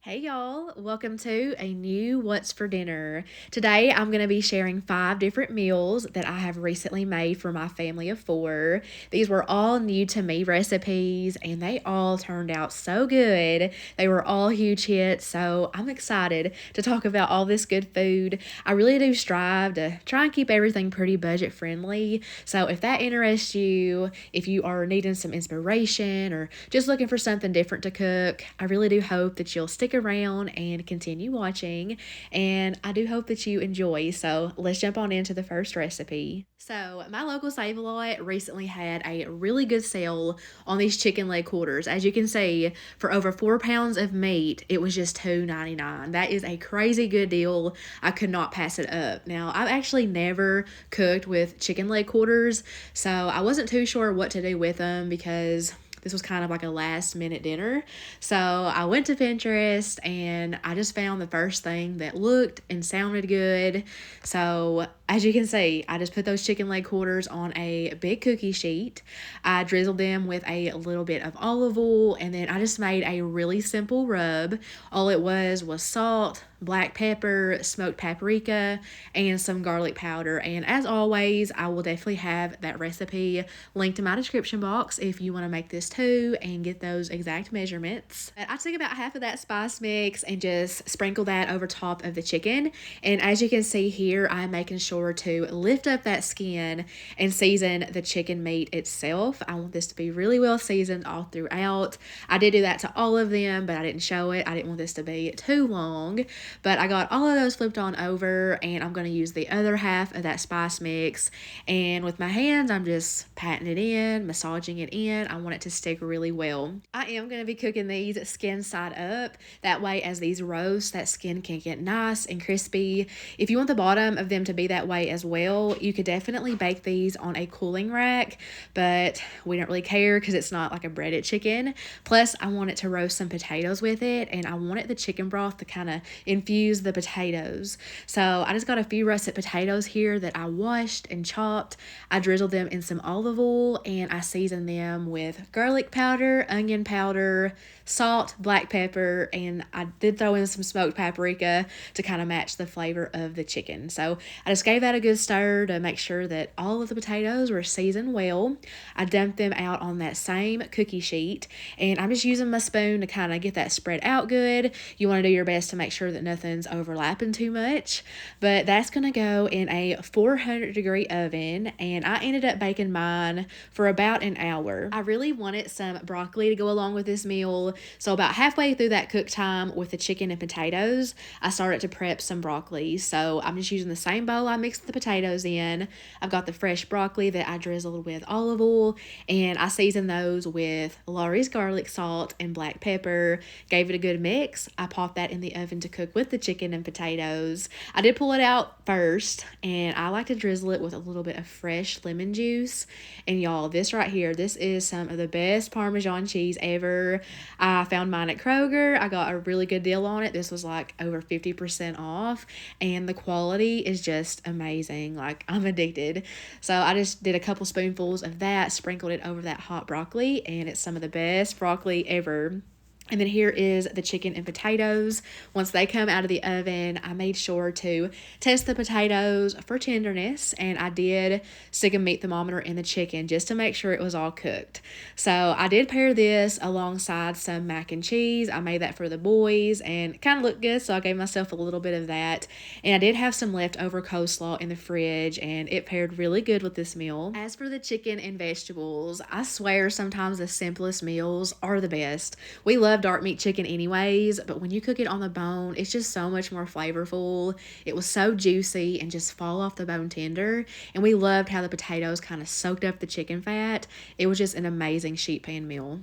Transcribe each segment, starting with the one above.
Hey y'all, welcome to a new What's for Dinner. Today I'm going to be sharing 5 different meals that I have recently made for my family of 4. These were all new to me recipes and they all turned out so good. They were all huge hits, so I'm excited to talk about all this good food. I really do strive to try and keep everything pretty budget friendly. So if that interests you, if you are needing some inspiration or just looking for something different to cook, I really do hope that you'll stick around and continue watching, and I do hope that you enjoy. So let's jump on into the first recipe. So my local Save-A-Lot recently had a really good sale on these chicken leg quarters. As you can see, for over 4 pounds of meat, it was just $2.99. That is a crazy good deal. I could not pass it up. Now, I've actually never cooked with chicken leg quarters, so I wasn't too sure what to do with them because this was kind of like a last minute dinner. So I went to Pinterest and I just found the first thing that looked and sounded good. So as you can see, I just put those chicken leg quarters on a big cookie sheet. I drizzled them with a little bit of olive oil, and then I just made a really simple rub. All it was salt, black pepper, smoked paprika, and some garlic powder. And as always, I will definitely have that recipe linked in my description box if you want to make this too and get those exact measurements. But I took about half of that spice mix and just sprinkled that over top of the chicken. And as you can see here, I'm making sure to lift up that skin and season the chicken meat itself. I want this to be really well seasoned all throughout. I did do that to all of them, but I didn't show it. I didn't want this to be too long. But I got all of those flipped on over, and I'm going to use the other half of that spice mix. And with my hands, I'm just patting it in, massaging it in. I want it to stick really well. I am going to be cooking these skin side up. That way, as these roast, that skin can get nice and crispy. If you want the bottom of them to be that way as well, you could definitely bake these on a cooling rack, but we don't really care because it's not like a breaded chicken. Plus, I want it to roast some potatoes with it, and I wanted the chicken broth to kind of infuse the potatoes. So I just got a few russet potatoes here that I washed and chopped. I drizzled them in some olive oil, and I seasoned them with garlic powder, onion powder, salt, black pepper, and I did throw in some smoked paprika to kind of match the flavor of the chicken. So I just gave that a good stir to make sure that all of the potatoes were seasoned well. I dumped them out on that same cookie sheet, and I'm just using my spoon to kind of get that spread out good. You want to do your best to make sure that nothing's overlapping too much, but that's going to go in a 400-degree oven, and I ended up baking mine for about an hour. I really wanted some broccoli to go along with this meal, so about halfway through that cook time with the chicken and potatoes, I started to prep some broccoli. So I'm just using the same bowl I mixed the potatoes in. I've got the fresh broccoli that I drizzled with olive oil, and I seasoned those with Lawry's garlic salt and black pepper. Gave it a good mix. I popped that in the oven to cook with the chicken and potatoes. I did pull it out first, and I like to drizzle it with a little bit of fresh lemon juice. And y'all, this right here, this is some of the best Parmesan cheese ever. I found mine at Kroger. I got a really good deal on it. This was like over 50% off, and the quality is just amazing. Like, I'm addicted. So I just did a couple spoonfuls of that, sprinkled it over that hot broccoli, and it's some of the best broccoli ever. And then here is the chicken and potatoes. Once they come out of the oven, I made sure to test the potatoes for tenderness, and I did stick a meat thermometer in the chicken just to make sure it was all cooked. So I did pair this alongside some mac and cheese. I made that for the boys and it kind of looked good, so I gave myself a little bit of that. And I did have some leftover coleslaw in the fridge, and it paired really good with this meal. As for the chicken and vegetables, I swear sometimes the simplest meals are the best. We love dark meat chicken anyways, but when you cook it on the bone, it's just so much more flavorful. It was so juicy and just fall off the bone tender, and we loved how the potatoes kind of soaked up the chicken fat. It was just an amazing sheet pan meal.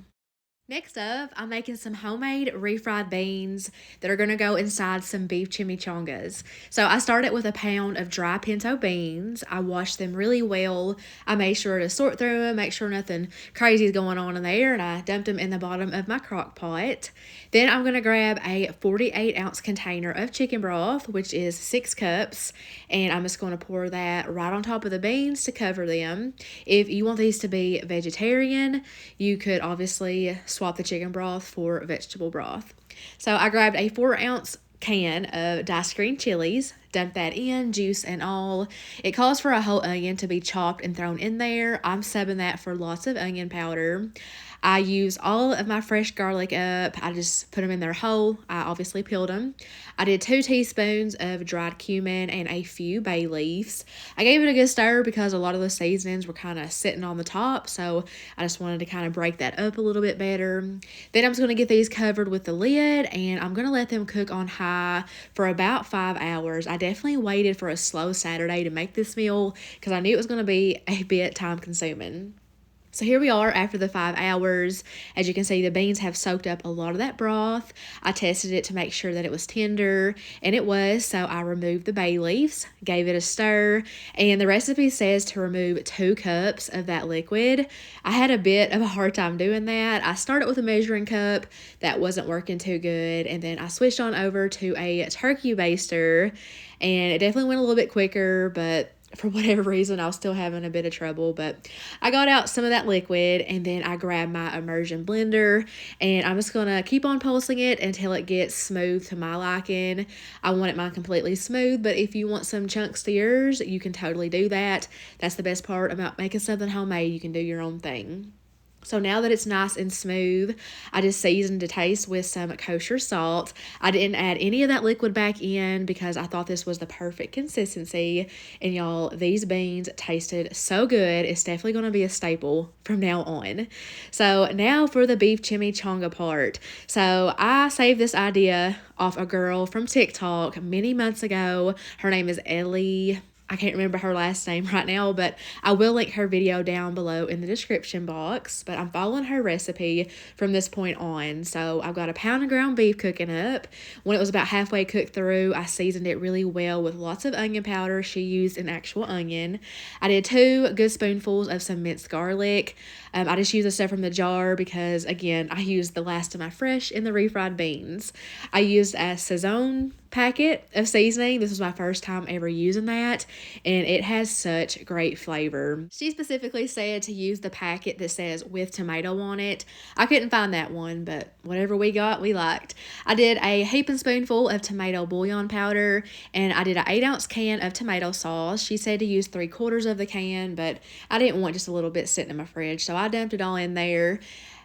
Next up, I'm making some homemade refried beans that are going to go inside some beef chimichangas. So I started with a pound of dry pinto beans. I washed them really well. I made sure to sort through them, make sure nothing crazy is going on in there, and I dumped them in the bottom of my crock pot. Then I'm going to grab a 48-ounce container of chicken broth, which is 6 cups, and I'm just going to pour that right on top of the beans to cover them. If you want these to be vegetarian, you could obviously swap the chicken broth for vegetable broth. So I grabbed a 4-ounce can of diced green chilies, dumped that in, juice and all. It calls for a whole onion to be chopped and thrown in there. I'm subbing that for lots of onion powder. I use all of my fresh garlic up. I just put them in there whole. I obviously peeled them. I did 2 teaspoons of dried cumin and a few bay leaves. I gave it a good stir because a lot of the seasonings were kind of sitting on the top, so I just wanted to kind of break that up a little bit better. Then I'm just going to get these covered with the lid, and I'm going to let them cook on high for about 5 hours. I definitely waited for a slow Saturday to make this meal because I knew it was going to be a bit time consuming. So here we are after the 5 hours. As you can see, the beans have soaked up a lot of that broth. I tested it to make sure that it was tender, and it was, so I removed the bay leaves, gave it a stir, and the recipe says to remove 2 cups of that liquid. I had a bit of a hard time doing that. I started with a measuring cup. That wasn't working too good, and then I switched on over to a turkey baster, and it definitely went a little bit quicker, but for whatever reason, I was still having a bit of trouble, but I got out some of that liquid, and then I grabbed my immersion blender, and I'm just going to keep on pulsing it until it gets smooth to my liking. I want mine completely smooth, but if you want some chunks to yours, you can totally do that. That's the best part about making something homemade. You can do your own thing. So now that it's nice and smooth, I just seasoned to taste with some kosher salt. I didn't add any of that liquid back in because I thought this was the perfect consistency. And y'all, these beans tasted so good. It's definitely going to be a staple from now on. So now for the beef chimichanga part. So I saved this idea off a girl from TikTok many months ago. Her name is Ellie. I can't remember her last name right now, but I will link her video down below in the description box. But I'm following her recipe from this point on. So I've got a pound of ground beef cooking up. When it was about halfway cooked through, I seasoned it really well with lots of onion powder. She used an actual onion. I did 2 good spoonfuls of some minced garlic. I just used the stuff from the jar because, again, I used the last of my fresh in the refried beans. I used a Saison packet of seasoning. This was my first time ever using that, and it has such great flavor. She specifically said to use the packet that says with tomato on it. I couldn't find that one, but whatever we got, we liked. I did a heaping spoonful of tomato bouillon powder, and I did an 8-ounce can of tomato sauce. She said to use 3/4 of the can, but I didn't want just a little bit sitting in my fridge, so I dumped it all in there,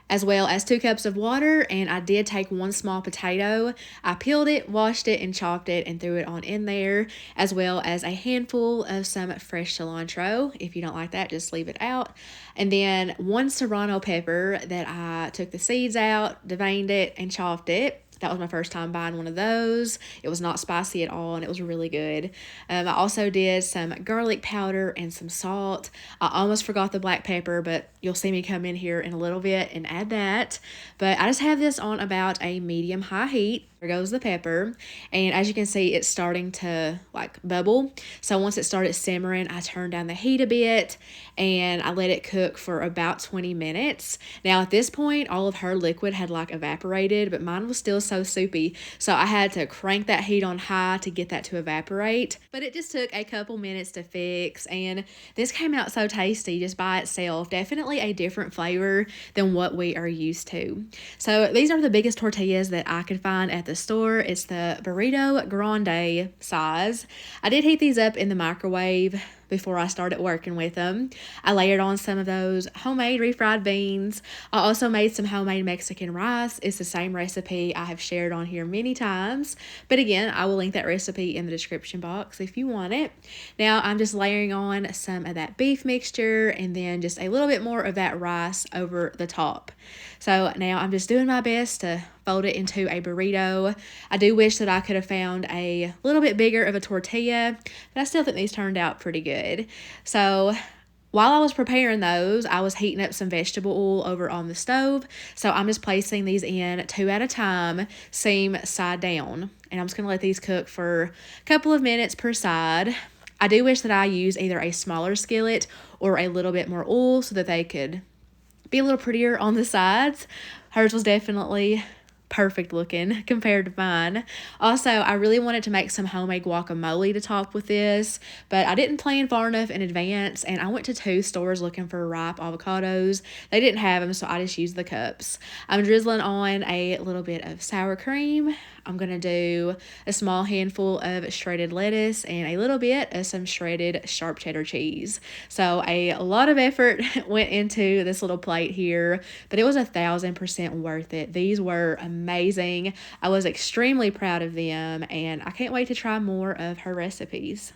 as well as 2 cups of water, and I did take 1 small potato. I peeled it, washed it, and chopped it and threw it on in there, as well as a handful of some fresh cilantro. If you don't like that, just leave it out. And then 1 serrano pepper that I took the seeds out, deveined it, and chopped it. That was my first time buying one of those. It was not spicy at all, and it was really good. I also did some garlic powder and some salt. I almost forgot the black pepper, but you'll see me come in here in a little bit and add that. But I just have this on about a medium-high heat. There goes the pepper, and as you can see, it's starting to like bubble. So once it started simmering, I turned down the heat a bit, and I let it cook for about 20 minutes. Now at this point, all of her liquid had like evaporated, but mine was still so soupy, so I had to crank that heat on high to get that to evaporate. But it just took a couple minutes to fix, and this came out so tasty just by itself. Definitely a different flavor than what we are used to. So these are the biggest tortillas that I could find at the store. It's the Burrito Grande size. I did heat these up in the microwave before I started working with them. I layered on some of those homemade refried beans. I also made some homemade Mexican rice. It's the same recipe I have shared on here many times, but again, I will link that recipe in the description box if you want it. Now I'm just layering on some of that beef mixture and then just a little bit more of that rice over the top. So now I'm just doing my best to fold it into a burrito. I do wish that I could have found a little bit bigger of a tortilla, but I still think these turned out pretty good. So while I was preparing those, I was heating up some vegetable oil over on the stove. So I'm just placing these in 2 at a time, seam side down. And I'm just going to let these cook for a couple of minutes per side. I do wish that I use either a smaller skillet or a little bit more oil so that they could be a little prettier on the sides. Hers was definitely perfect looking compared to mine. Also, I really wanted to make some homemade guacamole to top with this, but I didn't plan far enough in advance, and I went to 2 stores looking for ripe avocados. They didn't have them, so I just used the cups. I'm drizzling on a little bit of sour cream. I'm going to do a small handful of shredded lettuce and a little bit of some shredded sharp cheddar cheese. So a lot of effort went into this little plate here, but it was 1,000% worth it. These were amazing. I was extremely proud of them, and I can't wait to try more of her recipes.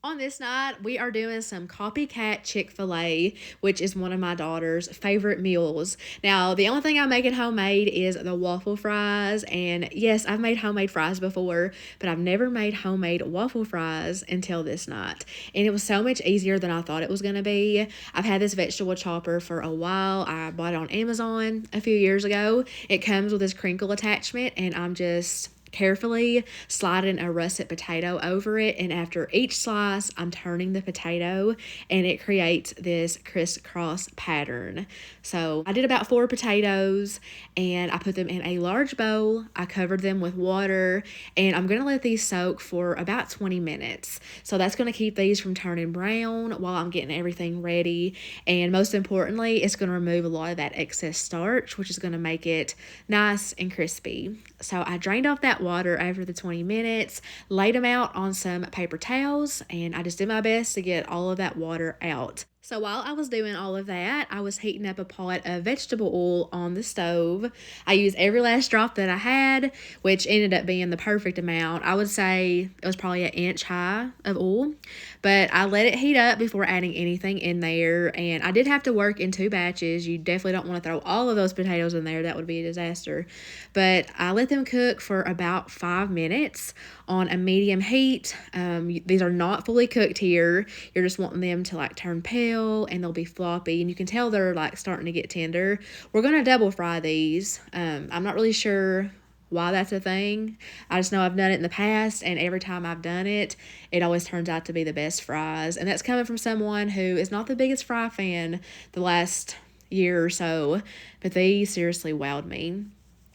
On this night, we are doing some Copycat Chick-fil-A, which is one of my daughter's favorite meals. Now, the only thing I'm making homemade is the waffle fries. And yes, I've made homemade fries before, but I've never made homemade waffle fries until this night. And it was so much easier than I thought it was going to be. I've had this vegetable chopper for a while. I bought it on Amazon a few years ago. It comes with this crinkle attachment, and I'm just carefully sliding a russet potato over it, and after each slice I'm turning the potato and it creates this crisscross pattern. So I did about 4 potatoes and I put them in a large bowl. I covered them with water, and I'm gonna let these soak for about 20 minutes. So that's gonna keep these from turning brown while I'm getting everything ready, and most importantly, it's gonna remove a lot of that excess starch, which is gonna make it nice and crispy. So I drained off that water after the 20 minutes, laid them out on some paper towels, and I just did my best to get all of that water out. So while I was doing all of that, I was heating up a pot of vegetable oil on the stove. I used every last drop that I had, which ended up being the perfect amount. I would say it was probably 1 inch high of oil, but I let it heat up before adding anything in there. And I did have to work in 2 batches. You definitely don't want to throw all of those potatoes in there. That would be a disaster. But I let them cook for about 5 minutes on a medium heat. These are not fully cooked here. You're just wanting them to like turn pale, and they'll be floppy, and you can tell they're like starting to get tender. We're going to double fry these. I'm not really sure why that's a thing. I just know I've done it in the past, and every time I've done it, it always turns out to be the best fries. And that's coming from someone who is not the biggest fry fan the last year or so, but these seriously wowed me.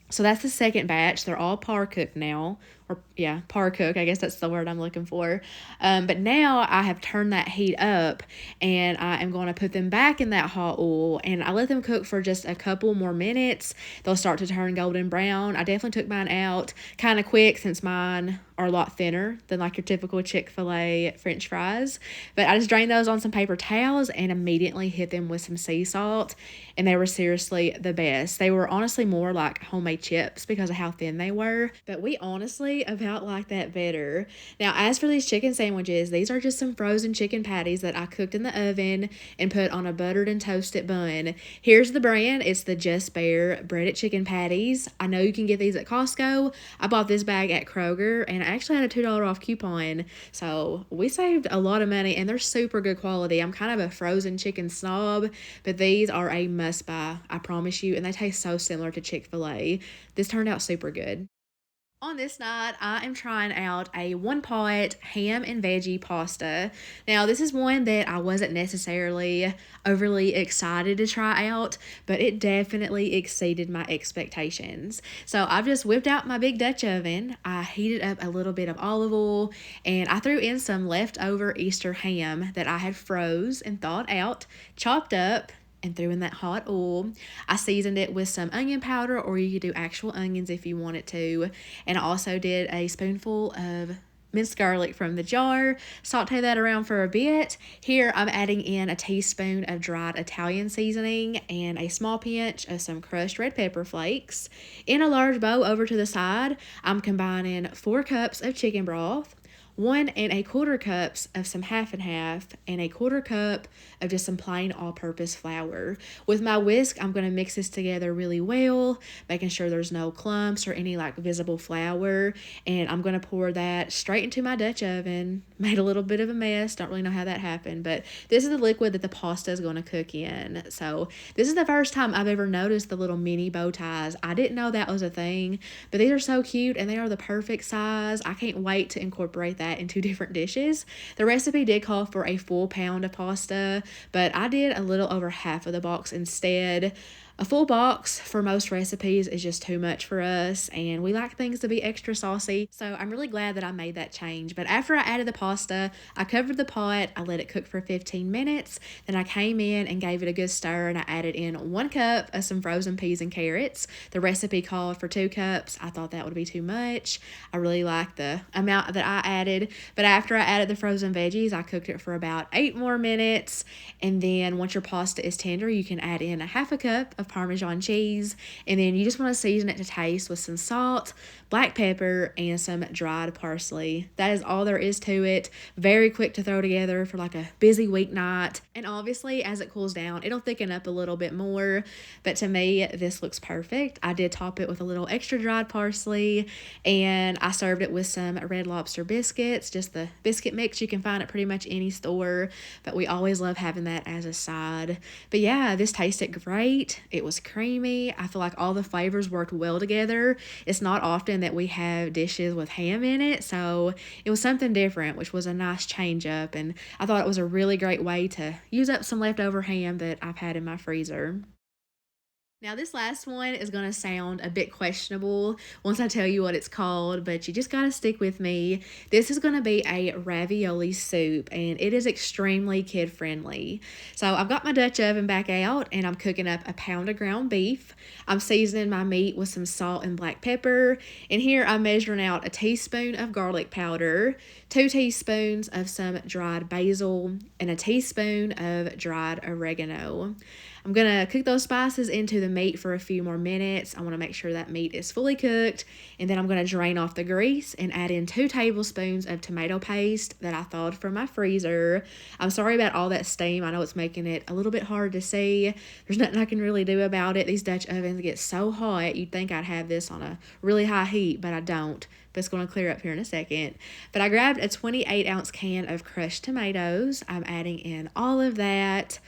So that's the second batch. They're all par cooked now. Or yeah, par cook. I guess that's the word I'm looking for. But now I have turned that heat up, and I am going to put them back in that hot oil, and I let them cook for just a couple more minutes. They'll start to turn golden brown. I definitely took mine out kind of quick since mine are a lot thinner than like your typical Chick-fil-A French fries. But I just drained those on some paper towels and immediately hit them with some sea salt, and they were seriously the best. They were honestly more like homemade chips because of how thin they were, but we honestly about like that better. Now, as for these chicken sandwiches, these are just some frozen chicken patties that I cooked in the oven and put on a buttered and toasted bun. Here's the brand. It's the Just Bare breaded chicken patties. I know you can get these at Costco. I bought this bag at Kroger, and I actually had a $2 off coupon, so we saved a lot of money, and they're super good quality. I'm kind of a frozen chicken snob, but these are a must buy, I promise you, and they taste so similar to Chick-fil-A. This turned out super good. On this night, I am trying out a one-pot ham and veggie pasta. Now, this is one that I wasn't necessarily overly excited to try out, but it definitely exceeded my expectations. So I've just whipped out my big Dutch oven. I heated up a little bit of olive oil, and I threw in some leftover Easter ham that I had froze and thawed out, chopped up, and threw in that hot oil. I seasoned it with some onion powder, or you could do actual onions if you wanted to. And I also did a spoonful of minced garlic from the jar, saute that around for a bit. Here I'm adding in a teaspoon of dried Italian seasoning and a small pinch of some crushed red pepper flakes. In a large bowl over to the side, I'm combining 4 cups of chicken broth, 1¼ cups of some half and half, and 1/4 cup of just some plain all-purpose flour. With my whisk, I'm going to mix this together really well, making sure there's no clumps or any like visible flour, and I'm going to pour that straight into my Dutch oven. Made a little bit of a mess, don't really know how that happened, but this is the liquid that the pasta is going to cook in. So this is the first time I've ever noticed the little mini bow ties. I didn't know that was a thing, but these are so cute, and they are the perfect size. I can't wait to incorporate that into different dishes. The recipe did call for a full pound of pasta, but I did a little over half of the box instead. A full box for most recipes is just too much for us, and we like things to be extra saucy. So I'm really glad that I made that change. But after I added the pasta, I covered the pot, I let it cook for 15 minutes. Then I came in and gave it a good stir, and I added in 1 cup of some frozen peas and carrots. The recipe called for 2 cups. I thought that would be too much. I really liked the amount that I added. But after I added the frozen veggies, I cooked it for about 8 more minutes. And then once your pasta is tender, you can add in a 1/2 cup of Parmesan cheese, and then you just want to season it to taste with some salt, black pepper, and some dried parsley. That is all there is to it. Very quick to throw together for like a busy weeknight. And obviously, as it cools down, it'll thicken up a little bit more. But to me, this looks perfect. I did top it with a little extra dried parsley, and I served it with some Red Lobster biscuits, just the biscuit mix. You can find at pretty much any store, but we always love having that as a side. But yeah, this tasted great. It was creamy. I feel like all the flavors worked well together. It's not often that we have dishes with ham in it, so it was something different, which was a nice change up, and I thought it was a really great way to use up some leftover ham that I've had in my freezer. Now, this last one is going to sound a bit questionable once I tell you what it's called, but you just got to stick with me. This is going to be a ravioli soup, and it is extremely kid-friendly. So I've got my Dutch oven back out, and I'm cooking up a pound of ground beef. I'm seasoning my meat with some salt and black pepper, and here I'm measuring out a teaspoon of garlic powder, 2 teaspoons of some dried basil, and a teaspoon of dried oregano. I'm going to cook those spices into the meat for a few more minutes. I want to make sure that meat is fully cooked, and then I'm going to drain off the grease and add in 2 tablespoons of tomato paste that I thawed from my freezer. I'm sorry about all that steam. I know it's making it a little bit hard to see. There's nothing I can really do about it. These Dutch ovens get so hot. You'd think I'd have this on a really high heat, but I don't. But it's going to clear up here in a second. But I grabbed a 28-ounce can of crushed tomatoes. I'm adding in all of that.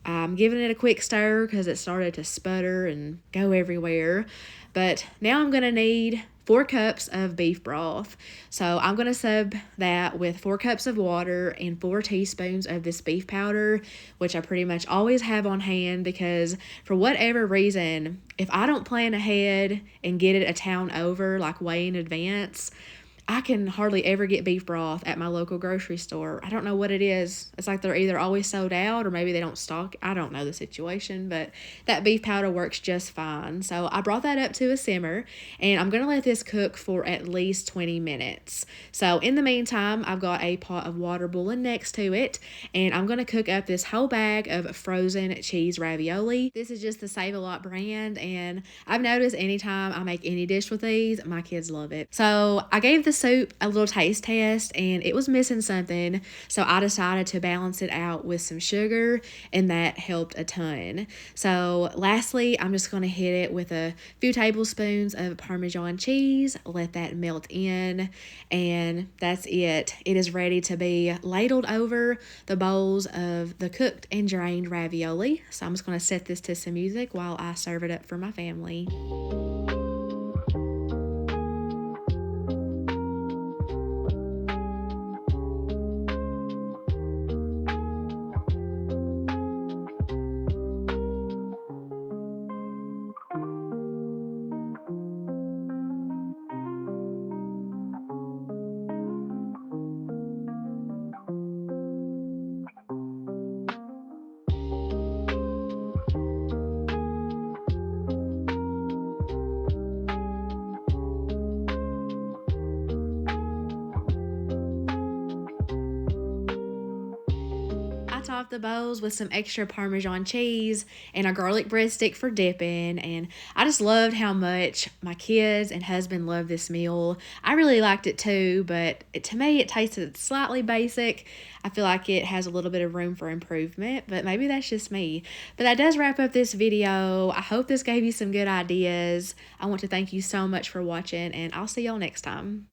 I'm giving it a quick stir because it started to sputter and go everywhere. But now I'm going to need 4 cups of beef broth. So I'm going to sub that with 4 cups of water and 4 teaspoons of this beef powder, which I pretty much always have on hand because for whatever reason, if I don't plan ahead and get it a town over, like way in advance, I can hardly ever get beef broth at my local grocery store. I don't know what it is. It's like they're either always sold out or maybe they don't stock. I don't know the situation, but that beef powder works just fine. So I brought that up to a simmer, and I'm going to let this cook for at least 20 minutes. So in the meantime, I've got a pot of water boiling next to it, and I'm going to cook up this whole bag of frozen cheese ravioli. This is just the Save-A-Lot brand, and I've noticed anytime I make any dish with these, my kids love it. So I gave the soup a little taste test, and it was missing something, so I decided to balance it out with some sugar, and that helped a ton. So lastly, I'm just going to hit it with a few tablespoons of Parmesan cheese, let that melt in, and that's it. It is ready to be ladled over the bowls of the cooked and drained ravioli. So I'm just going to set this to some music while I serve it up for my family. I topped the bowls with some extra Parmesan cheese and a garlic breadstick for dipping, and I just loved how much my kids and husband loved this meal. I really liked it too, but to me it tasted slightly basic. I feel like it has a little bit of room for improvement, but maybe that's just me. But that does wrap up this video. I hope this gave you some good ideas. I want to thank you so much for watching, and I'll see y'all next time.